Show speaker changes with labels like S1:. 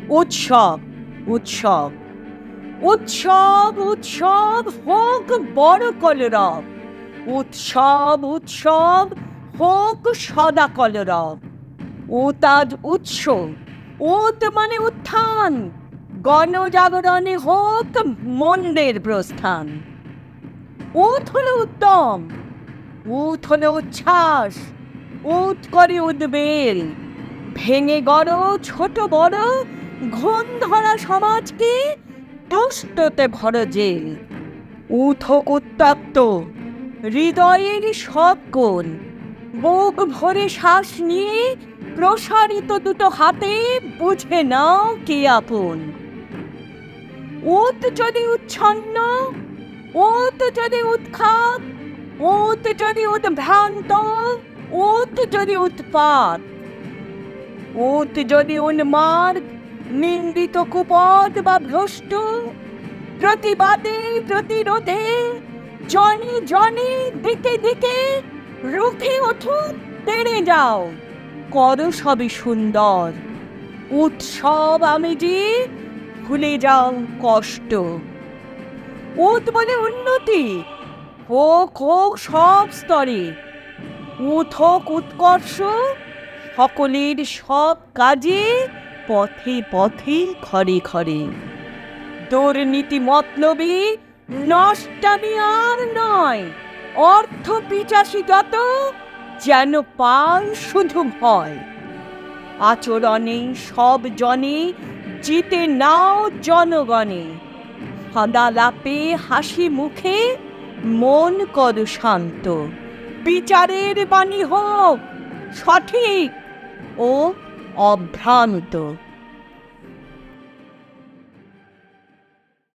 S1: উৎসব উৎসব উৎসব উৎসব হোক বড় কলরব, উৎসব উৎসব হোক সদা কলরব। উতাদ উৎস, উত মানে উত্থান, গণজাগরণে হোক মন্দের প্রস্থান। উত হলো উদ্যম, উত হলো উচ্ছ্বাস, উত করে উদ্বেল, ভেঙে গড় ছোট বড় ঘুণ ধরা সমাজকে দুষ্টতে ভর জেল। উত হোক উত্তপ্ত, হৃদয়ের সব কোণ, বুক ভরে শ্বাস নিয়ে প্রসারিত দুটো হাতে বুঝে নাও কে আপন। উত যদি উচ্ছন্ন, উত যদি উৎখাত, উত যদি উদ্ভ্রান্ত, উত যদি উৎপাত, উত যদি উন্মাদ, নিন্দিত কুপদ বা ভ্রষ্ট, প্রতিবাদে প্রতিরোধে জনে জনে দিকে দিকে রুখে ওঠো, তেড়ে যাও, করো সবই সুন্দর। উৎসব আমেজে ভুলে যাও কষ্ট। উত বলে উন্নতি, হোক হোক সব স্তরে, উত হোক উৎকর্ষ, সকলের সব কাজে, পথে পথে ঘরে ঘরে। দুর্নীতি মতলবী নষ্টামি আর নয়, অর্থ পিচাসী যত যেন পায় শুধু ভয়। আচরণে সব জনে জিতে নাও জনগণে, সদালাপে হাসি মুখে মন কর শান্ত। বিচারের বাণী হোক সঠিক ও অভ্রান্ত।